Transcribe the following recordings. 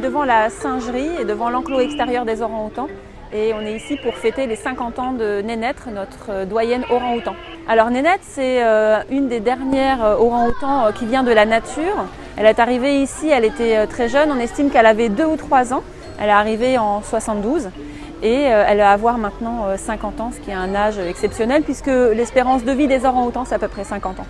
devant la singerie et devant l'enclos extérieur des orang-outans. Et on est ici pour fêter les 50 ans de Nénette, notre doyenne orang-outan. Alors Nénette, c'est une des dernières orang-outans qui vient de la nature. Elle est arrivée ici, elle était très jeune, on estime qu'elle avait 2 ou 3 ans. Elle est arrivée en 72 et elle va avoir maintenant 50 ans, ce qui est un âge exceptionnel puisque l'espérance de vie des orang-outans, c'est à peu près 50 ans.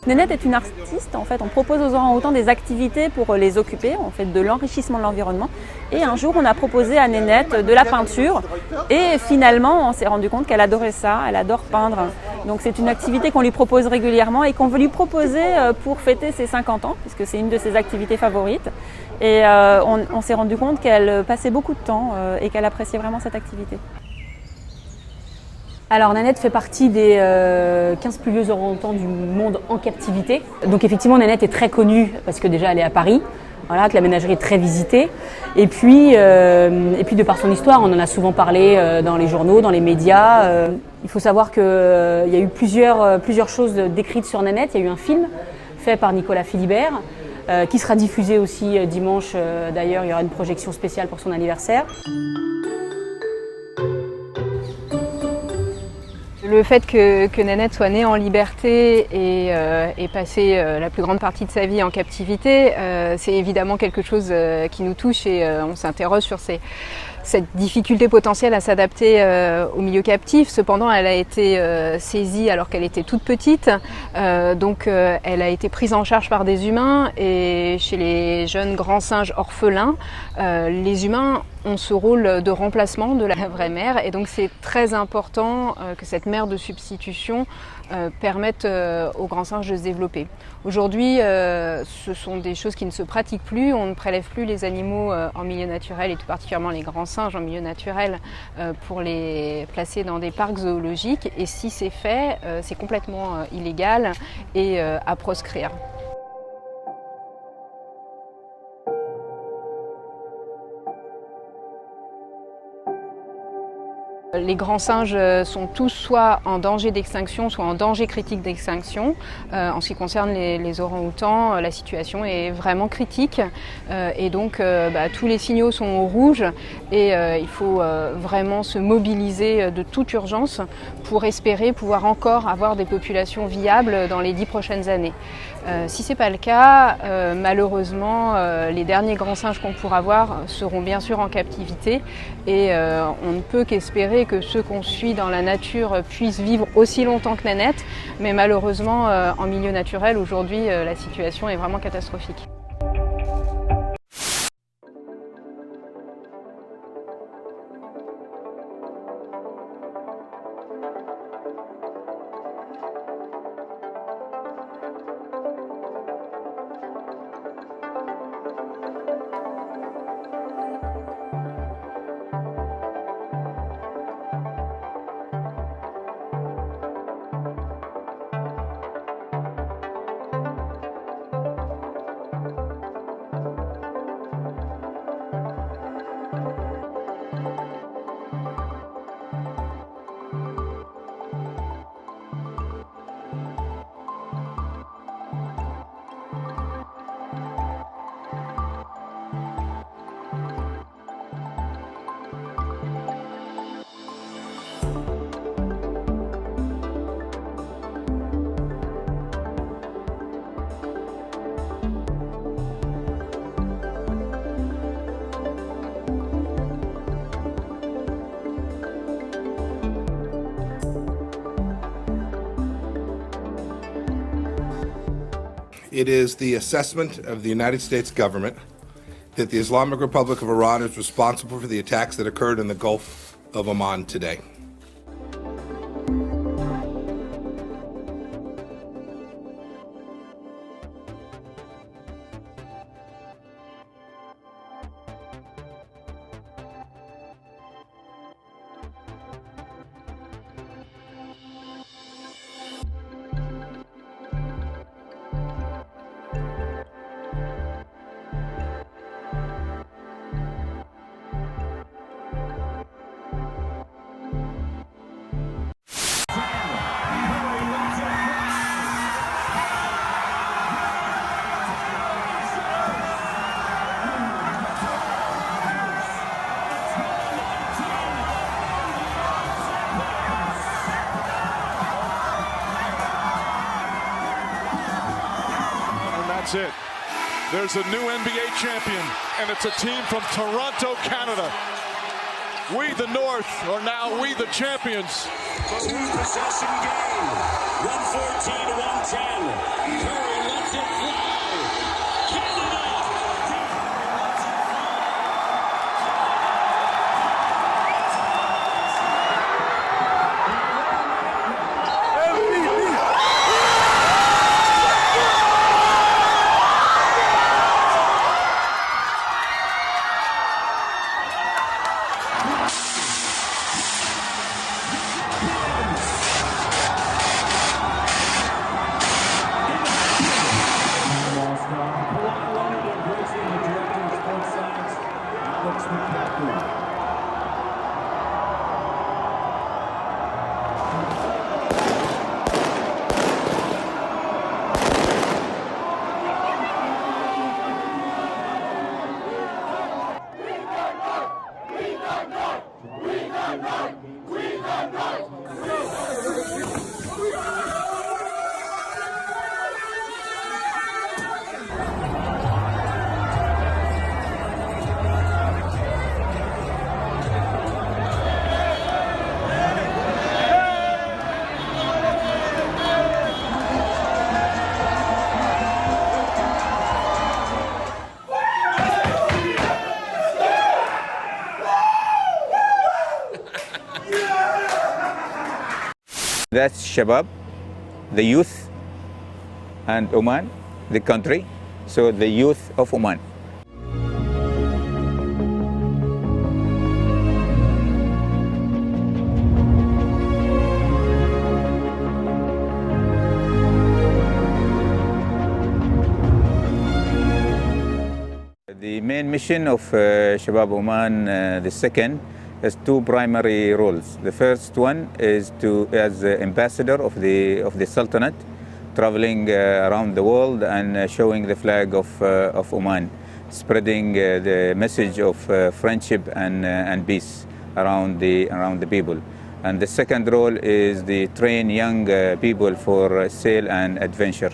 Nénette est une artiste, en fait, on propose aux orang-outans des activités pour les occuper, on fait de l'enrichissement de l'environnement. Et un jour, on a proposé à Nénette de la peinture et finalement, on s'est rendu compte qu'elle adorait ça, elle adore peindre. Donc c'est une activité qu'on lui propose régulièrement et qu'on veut lui proposer pour fêter ses 50 ans, puisque c'est une de ses activités favorites. Et on s'est rendu compte qu'elle passait beaucoup de temps et qu'elle appréciait vraiment cette activité. Alors Nénette fait partie des 15 plus vieux orang-outans du monde en captivité. Donc effectivement Nénette est très connue parce que déjà elle est à Paris, voilà, que la ménagerie est très visitée. Et puis de par son histoire, on en a souvent parlé dans les journaux, dans les médias. Il faut savoir qu'il y a eu plusieurs choses décrites sur Nénette. Il y a eu un film fait par Nicolas Philibert qui sera diffusé aussi dimanche. D'ailleurs, il y aura une projection spéciale pour son anniversaire. Le fait que Nénette soit née en liberté et passé la plus grande partie de sa vie en captivité, c'est évidemment quelque chose qui nous touche et on s'interroge sur cette difficulté potentielle à s'adapter au milieu captif. Cependant, elle a été saisie alors qu'elle était toute petite, donc elle a été prise en charge par des humains et chez les jeunes grands singes orphelins, les humains ont ce rôle de remplacement de la vraie mère et donc c'est très important que cette mère de substitution permette aux grands singes de se développer. Aujourd'hui, ce sont des choses qui ne se pratiquent plus, on ne prélève plus les animaux en milieu naturel et tout particulièrement les grands singes en milieu naturel pour les placer dans des parcs zoologiques et si c'est fait, c'est complètement illégal et à proscrire. Les grands singes sont tous soit en danger d'extinction, soit en danger critique d'extinction. En ce qui concerne les orang-outans, la situation est vraiment critique et donc tous les signaux sont au rouge et il faut vraiment se mobiliser de toute urgence pour espérer pouvoir encore avoir des populations viables dans les 10 prochaines années. Si ce n'est pas le cas, malheureusement, les derniers grands singes qu'on pourra voir seront bien sûr en captivité et on ne peut qu'espérer que ceux qu'on suit dans la nature puissent vivre aussi longtemps que Nénette, mais malheureusement, en milieu naturel, aujourd'hui, la situation est vraiment catastrophique. It is the assessment of the United States government that the Islamic Republic of Iran is responsible for the attacks that occurred in the Gulf of Oman today. That's it. There's a new NBA champion, and it's a team from Toronto, Canada. We, the North, are now we, the champions. Possession game, 114-110. Curry lets it fly. Canada. That's Shabab, the youth, and Oman, the country, so the youth of Oman. The main mission of Shabab Oman, the second, has two primary roles. The first one is as ambassador of the Sultanate, traveling around the world and showing the flag of Oman, spreading the message of friendship and peace around the people. And the second role is to train young people for sail and adventure.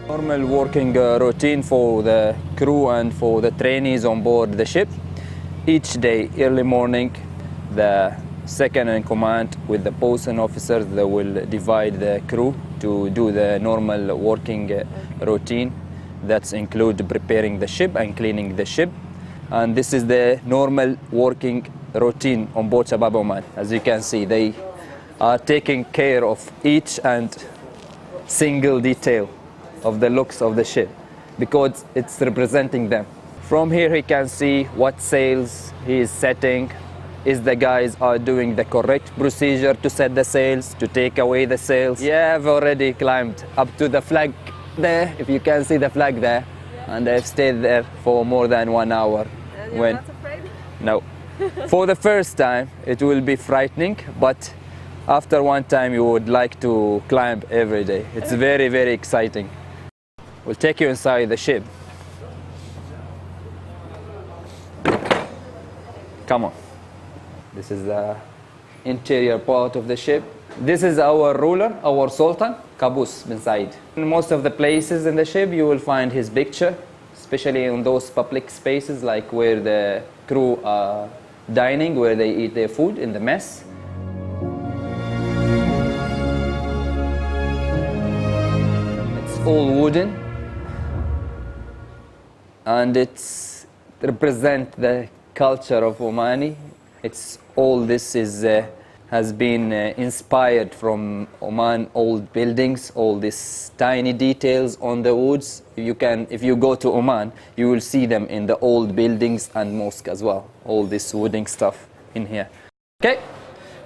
Normal working routine for the crew and for the trainees on board the ship. Each day, early morning, the second in command with the bosun officers, they will divide the crew to do the normal working routine. That includes preparing the ship and cleaning the ship. And this is the normal working routine on board Shabab Oman. As you can see, they are taking care of each and single detail of the looks of the ship because it's representing them. From here he can see what sails he is setting, is the guys are doing the correct procedure to set the sails, to take away the sails. Yeah, I've already climbed up to the flag there, if you can see the flag there, and I've stayed there for more than 1 hour. And you're not afraid? No. For the first time it will be frightening, but after one time you would like to climb every day. It's very, very exciting. We'll take you inside the ship. Come on. This is the interior part of the ship. This is our ruler, our Sultan, Qaboos bin Said. In most of the places in the ship you will find his picture, especially in those public spaces like where the crew are dining, where they eat their food in the mess. It's all wooden. And it's represent the culture of Omani. It's all this is has been inspired from Oman old buildings, all these tiny details on the woods. If you go to Oman, you will see them in the old buildings and mosque as well. All this wooden stuff in here. Okay,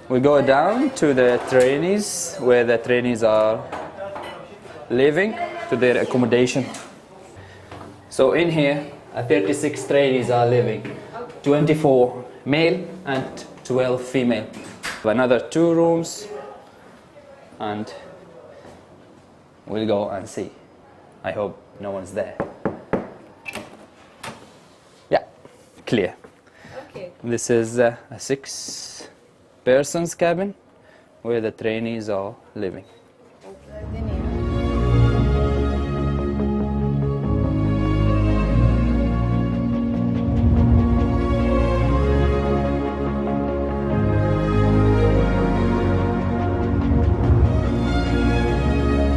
we go down to the trainees, where the trainees are living, to their accommodation. So in here, 36 trainees are living, 24 male and 12 female. Another 2 rooms, and we'll go and see. I hope no one's there. Yeah, clear. Okay. This is a 6 person's cabin where the trainees are living.